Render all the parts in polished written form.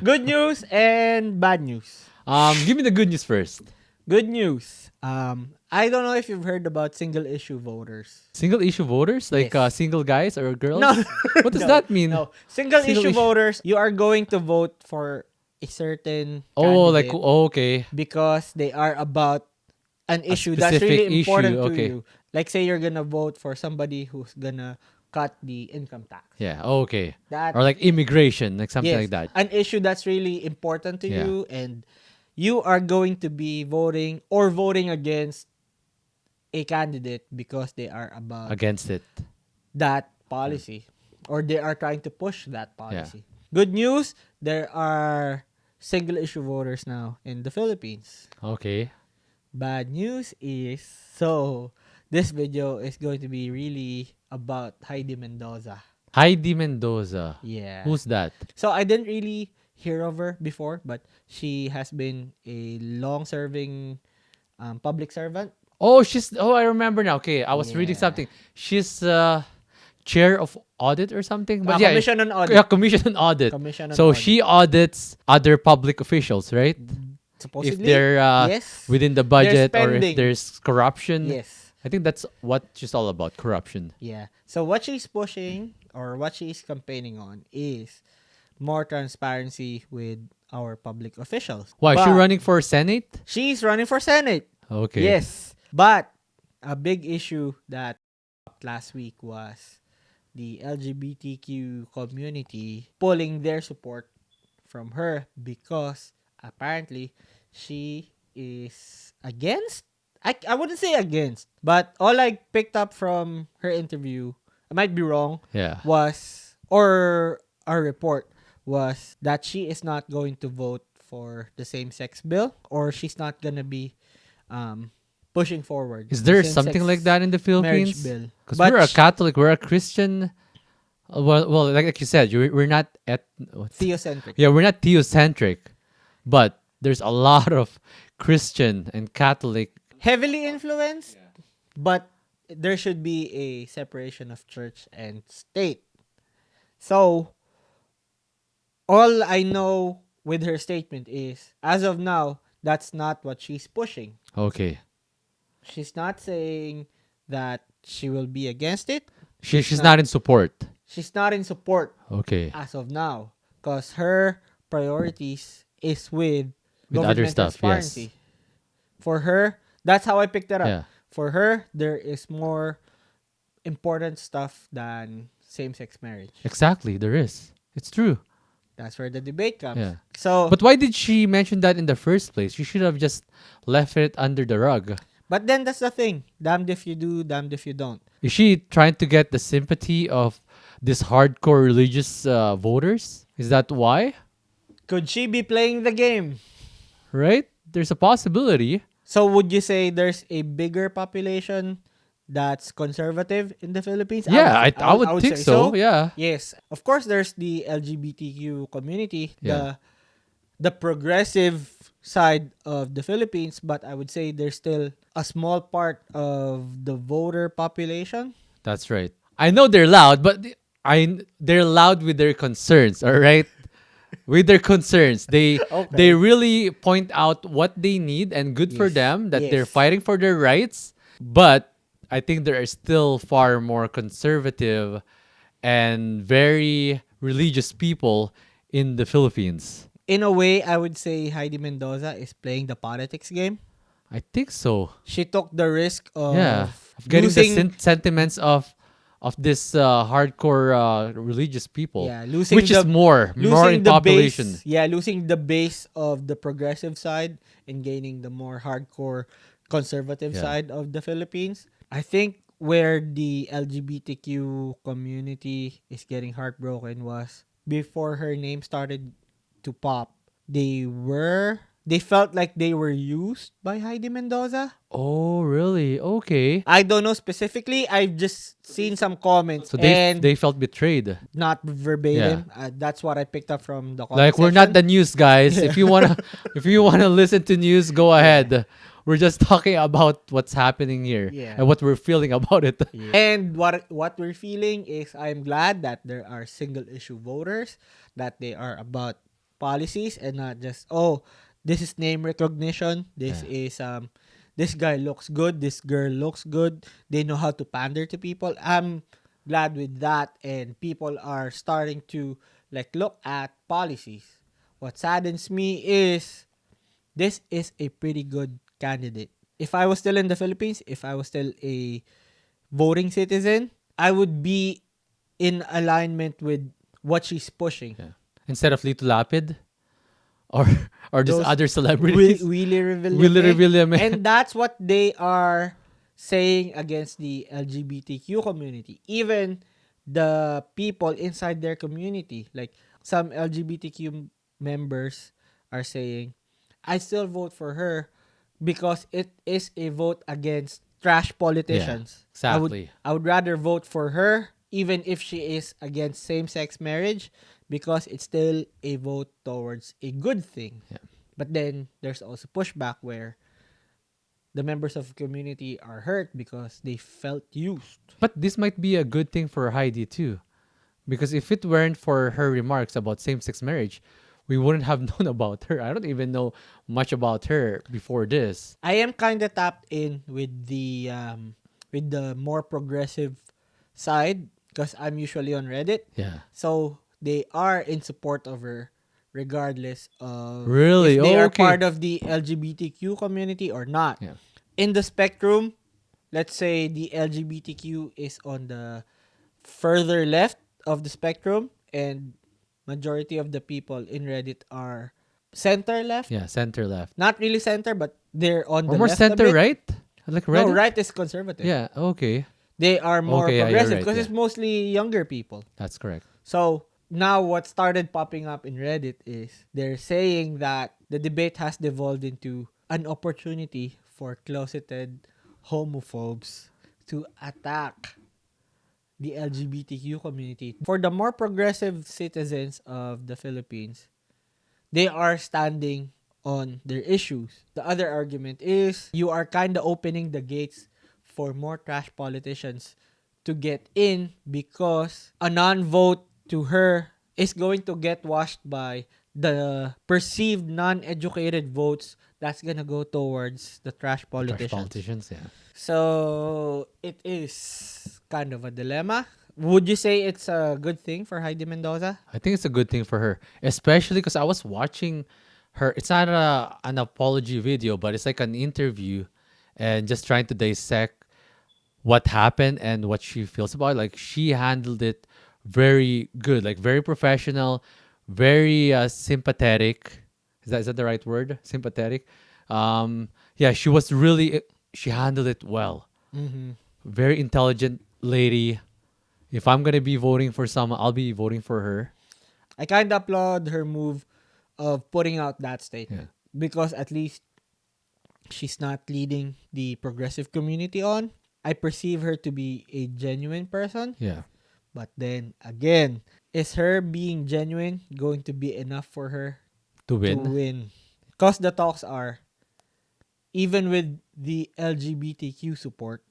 Good news and bad news. Give me the good news first. Good news. I don't know if you've heard about single issue voters. Single issue voters, like Yes. single guys or girls. No, What does no, that mean? no. Single Single issue issue- voters, you are going to vote for a certain Oh, like candidate okay, because they are about an a issue that's specific really important issue. to Okay, you. Like say you're gonna vote for somebody who's gonna cut the income tax. yeah, okay, That or like immigration, like something yes, like that. an issue that's really important to Yeah. you, and you are going to be voting against a candidate because they are about Against it. that policy or they are trying to push that policy. Good news, there are single issue voters now in the Philippines. Okay. Bad news is so this video is going to be really about Heidi Mendoza. Heidi Mendoza. Yeah. Who's that? So I didn't really hear of her before, but she has been a long-serving public servant. Oh, I remember now. Okay, I was reading Yeah. something. She's chair of audit or something. But yeah, Commission on Audit. yeah, commission on audit. Commission on So Audit. she audits other public officials, right? Supposedly, If they're yes. within the budget or spending. if there's corruption. Yes. I think that's what she's all about, corruption. Yeah. So what she's pushing or what she's campaigning on is more transparency with our public officials. Why? Is she But running for Senate? She's running for Senate. Okay. Yes. But a big issue that last week was the LGBTQ community pulling their support from her because apparently she is against. I wouldn't say against, but all I picked up from her interview, I might be wrong, Yeah. was, or our report was that she is not going to vote for the same-sex bill, or she's not gonna be pushing forward. Is the there same-sex something like that in the marriage Philippines? bill? Because But we're a Catholic, we're a Christian. Well, like you said, we're not theocentric. yeah, we're not theocentric, but there's a lot of Christian and Catholic. Heavily influenced, but there should be a separation of church and state. So, all I know with her statement is, as of now, that's not what she's pushing. Okay, She's not saying that she will be against it. she's not in support. She's not in support Okay, as of now because her priorities is with with other government stuff. Yes. transparency. For her, that's how I picked it up. Yeah. For her, there is more important stuff than same-sex marriage. Exactly. There is. It's true. That's where the debate comes. Yeah. So, But why did she mention that in the first place? You should have just left it under the rug. but then that's the thing. Damned if you do, damned if you don't. Is she trying to get the sympathy of these hardcore religious voters? Is that why? Could she be playing the game? Right? There's a possibility. So would you say there's a bigger population that's conservative in the Philippines? Yeah, I would think say so. Yeah. Yes. Of course there's the LGBTQ community, Yeah. the progressive side of the Philippines, but I would say there's still a small part of the voter population. That's right. I know they're loud, but they're loud with their concerns, all right? With their concerns. They Okay. really point out what they need and good for Yes, them that they're yes. fighting for their rights, but I think there are still far more conservative and very religious people in the Philippines. In a way, I would say Heidi Mendoza is playing the politics game. I think so. She took the risk of Of getting the losing, sentiments of this hardcore religious people, yeah, losing which the, is more in the population. base, yeah, losing the base of the progressive side and gaining the more hardcore conservative Yeah. side of the Philippines. I think where the LGBTQ community is getting heartbroken was before her name started to pop. They felt like they were used by Heidi Mendoza. Oh, really? Okay. I don't know specifically. I've just seen some comments So and they felt betrayed. not verbatim. That's what I picked up from the comment Like we're not the section. news guys. If you wanna listen to news, go ahead. We're just talking about what's happening here Yeah. and what we're feeling about it. And what we're feeling is I'm glad that there are single issue voters, that they are about policies and not just, this is name recognition. This Yeah. is this guy looks good, this girl looks good. They know how to pander to people. I'm glad with that, and people are starting to like look at policies. What saddens me is this is a pretty good candidate. If I was still in the Philippines, if I was still a voting citizen, I would be in alignment with what she's pushing. Yeah. Instead of Lito Lapid or or just Those other celebrities. Willie Willie Revillame. Revillame. And that's what they are saying against the LGBTQ community. Even the people inside their community, like some LGBTQ members are saying, I still vote for her because it is a vote against trash Yeah. politicians. Exactly. I would rather vote for her even if she is against same-sex marriage because it's still a vote towards a good thing. Yeah. But then there's also pushback where the members of the community are hurt because they felt used. But this might be a good thing for Heidi too. Because if it weren't for her remarks about same sex marriage, we wouldn't have known about her. I don't even know much about her before this. I am kind of tapped in with the more progressive side because I'm usually on Reddit. Yeah. So they are in support of her regardless of Really? if they Oh, are okay. part of the LGBTQ community or not. Yeah. In the spectrum, let's say the LGBTQ is on the further left of the spectrum and majority of the people in Reddit are center left. Yeah. Center left. Not really center, but they're on Or the more left a center bit. right? Like No, Reddit? right is conservative. Yeah. Okay. They are more Okay, yeah, you're progressive right, because yeah. it's mostly younger people. That's correct. So now what started popping up in Reddit is they're saying that the debate has devolved into an opportunity for closeted homophobes to attack the LGBTQ community. For the more progressive citizens of the Philippines, they are standing on their issues. The other argument is you are kind of opening the gates for more trash politicians to get in because a non-vote to her is going to get washed by the perceived non-educated votes that's gonna go towards the trash Trash politicians. politicians, yeah. So it is kind of a dilemma. Would you say it's a good thing for Heidi Mendoza? I think it's a good thing for her, especially because I was watching her. It's not an apology video, but it's like an interview and just trying to dissect what happened and what she feels about it. Like she handled it very good, like very professional, very sympathetic. Is that the right word? Sympathetic. Yeah, she was really she handled it well. Mm-hmm. Very intelligent lady. If I'm gonna be voting for someone, I'll be voting for her. I kind of applaud her move of putting out that Yeah. statement because at least she's not leading the progressive community on. I perceive her to be a genuine person, Yeah. but then again, is her being genuine going to be enough for her To to win. win? Because the talks are, even with the LGBTQ support,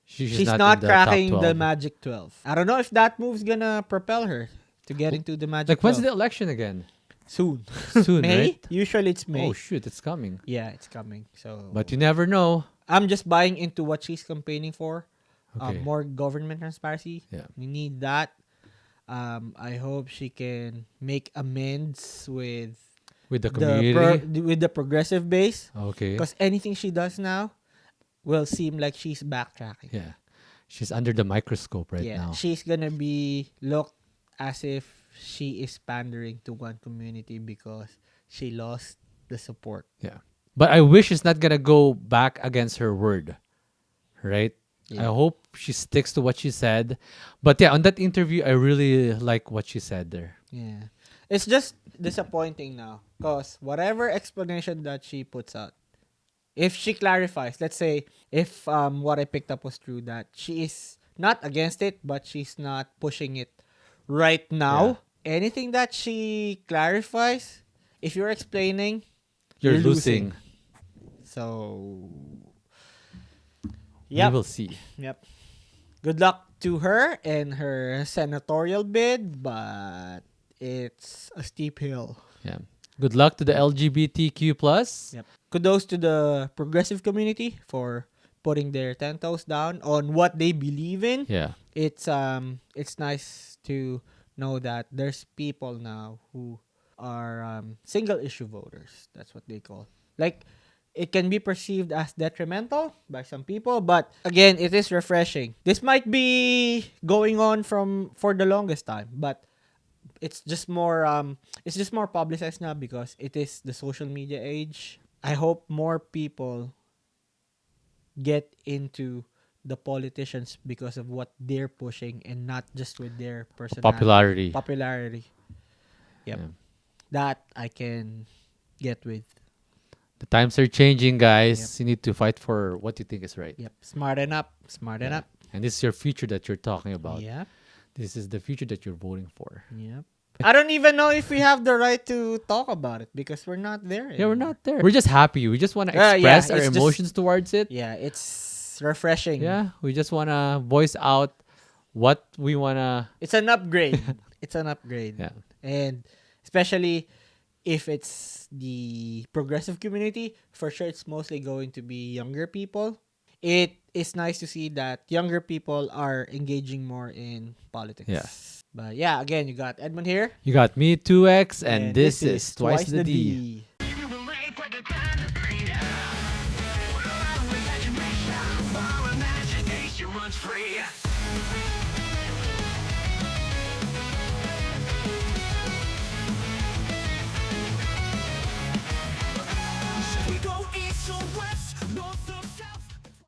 she's Not not in the top cracking the 12. magic 12. I don't know if that move's gonna propel her to get into the magic Like when's 12. the election again? Soon. Soon, May? right? Usually it's May. Oh shoot, it's coming. Yeah, it's coming. So But you never know. I'm just buying into what she's campaigning for. Okay. More government transparency. Yeah. We need that. I hope she can make amends with With the community. with the progressive base. Okay. Because anything she does now will seem like she's backtracking. Yeah. She's under the microscope right Yeah, now. she's gonna be looked as if she is pandering to one community because she lost the support. Yeah. But I wish she's not gonna go back against her word. Right? I Yeah. hope she sticks to what she said. But yeah, on that interview, I really like what she said there. Yeah. It's just disappointing now because whatever explanation that she puts out, if she clarifies, let's say if what I picked up was true that she is not against it but she's not pushing it right now, anything that she clarifies, if you're explaining, You're losing. losing. So, We yep. will see. Yep. Good luck to her and her senatorial bid, but it's a steep hill. Yeah. Good luck to the LGBTQ plus. Yep. Kudos to the progressive community for putting their 10 toes down on what they believe in. Yeah. It's nice to know that there's people now who are single issue voters. That's what they call. Like, it can be perceived as detrimental by some people, but again, it is refreshing. This might be going on from for the longest time, but it's just more publicized now because it is the social media age. I hope more people get into the politicians because of what they're pushing and not just with their personality Popularity. popularity. Yep. Yeah. That I can get with. The times are changing, guys. Yep. You need to fight for what you think is right. Yep. Smarten up. Smarten Yeah. up. And this is your future that you're talking about. Yep. This is the future that you're voting for. Yep. I don't even know if we have the right to talk about it because we're not there Yeah, we're anymore. not there. We're just happy. We just want to Yeah, express our it's just- emotions towards it. Yeah, it's refreshing. Yeah, we just want to voice out what we want to. It's an upgrade. It's an upgrade. Yeah. And especially if it's the progressive community, for sure it's mostly going to be younger people. It is nice to see that younger people are engaging more in politics. Yeah. But yeah, again, you got Edmund here. You got me, 2X, and this is Twice the D. Imagination runs free.